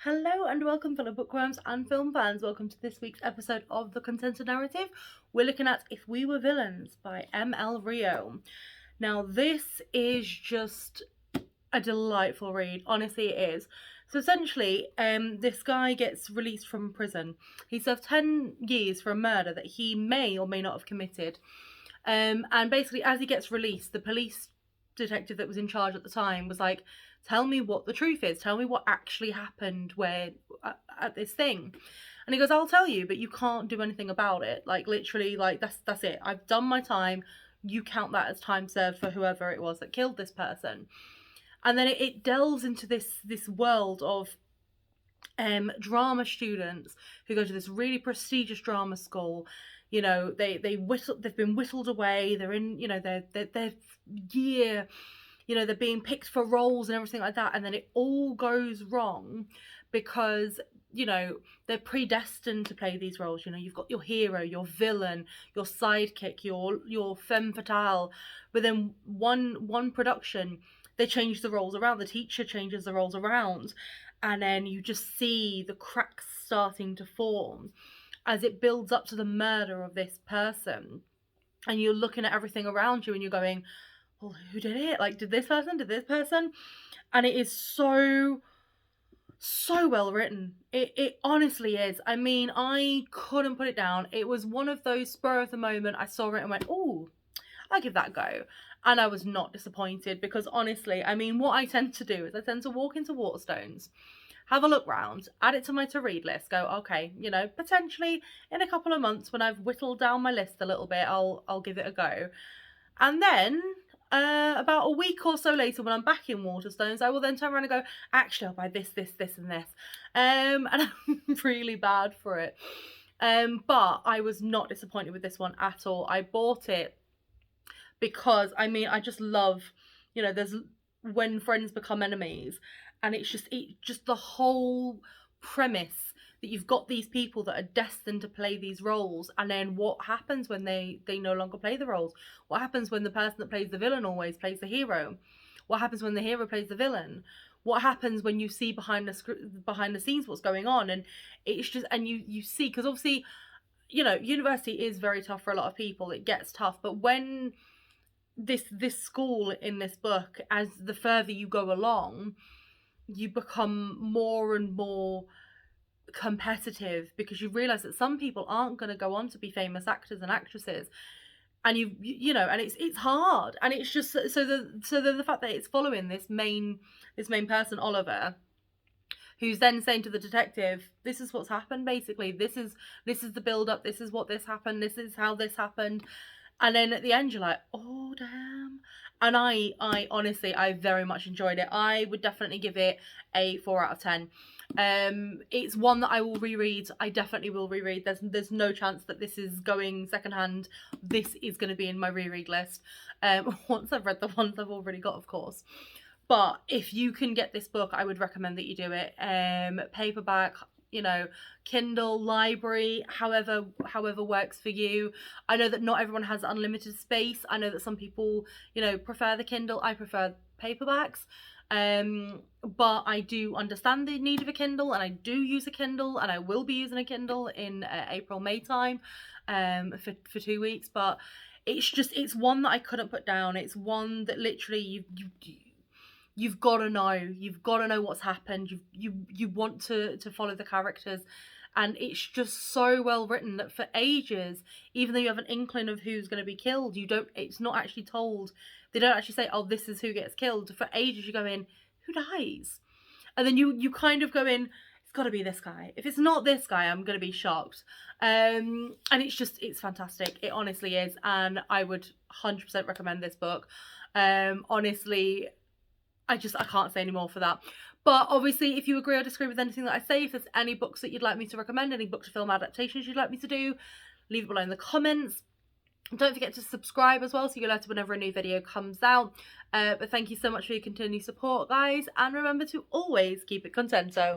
Hello and welcome, fellow bookworms and film fans. Welcome to this week's episode of The Contenta Narrative. We're looking at If We Were Villains by M.L. Rio. Now, this is just a delightful read. Honestly, it is. So essentially, this guy gets released from prison. He served 10 years for a murder that he may or may not have committed. And basically, as he gets released, the police detective that was in charge at the time was like, tell me what the truth is. Tell me what actually happened at this thing. And he goes, I'll tell you, but you can't do anything about it. Like, literally, like, that's it. I've done my time. You count that as time served for whoever it was that killed this person. And then it delves into this world of drama students who go to this really prestigious drama school. You know, they've been whittled away. They're in, you know, their year, you know, they're being picked for roles and everything like that, and then it all goes wrong because, you know, they're predestined to play these roles. You know, you've got your hero, your villain, your sidekick, your femme fatale, but then one production, they change the roles around. The teacher changes the roles around, and then you just see the cracks starting to form as it builds up to the murder of this person. And you're looking at everything around you and you're going, well, who did it? Like, did this person? And it is so well written. It honestly is. I mean, I couldn't put it down. It was one of those spur of the moment. I saw it and went, oh, I'll give that a go. And I was not disappointed because honestly, I mean, what I tend to do is I tend to walk into Waterstones, have a look round, add it to my to-read list, go, okay, you know, potentially in a couple of months when I've whittled down my list a little bit, I'll give it a go. And then about a week or so later, when I'm back in Waterstones, I will then turn around and go, actually, I'll buy this, and this. And I'm really bad for it. But I was not disappointed with this one at all. I bought it because, I mean, I just love, you know, there's when friends become enemies, and it's just the whole premise that you've got these people that are destined to play these roles, and then what happens when they no longer play the roles? What happens when the person that plays the villain always plays the hero? What happens when the hero plays the villain? What happens when you see behind the scenes what's going on? And it's just, and you see, because obviously, you know, university is very tough for a lot of people. It gets tough, but when this school in this book, as the further you go along, you become more and more competitive because you realize that some people aren't going to go on to be famous actors and actresses, and you know, and it's hard, and it's just so the fact that it's following this main person, Oliver, who's then saying to the detective, this is what's happened, basically, this is the build up, this is what this happened, this is how this happened. And then at the end, you're like, oh, damn. And I honestly, I very much enjoyed it. I would definitely give it a 4 out of 10. It's one that I will reread. I definitely will reread. There's no chance that this is going secondhand. This is going to be in my reread list. Once I've read the ones I've already got, of course. But if you can get this book, I would recommend that you do it. Paperback, you know, Kindle, library, however works for you. I know that not everyone has unlimited space. I know that some people, you know, prefer the Kindle. I prefer paperbacks. But I do understand the need of a Kindle, and I do use a Kindle, and I will be using a Kindle in April, May time, for 2 weeks. But it's one that I couldn't put down. It's one that literally you've got to know what's happened. You want to follow the characters, and it's just so well written that for ages, even though you have an inkling of who's going to be killed, it's not actually told. They don't actually say, oh, this is who gets killed. For ages you go in, who dies? And then you kind of go in, it's got to be this guy. If it's not this guy, I'm going to be shocked. And it's fantastic. It honestly is, and I would 100% recommend this book. Honestly, I can't say any more for that. But obviously, if you agree or disagree with anything that I say, if there's any books that you'd like me to recommend, any book to film adaptations you'd like me to do, leave it below in the comments. Don't forget to subscribe as well, so you're alerted whenever a new video comes out. But thank you so much for your continued support, guys. And remember to always keep it contento.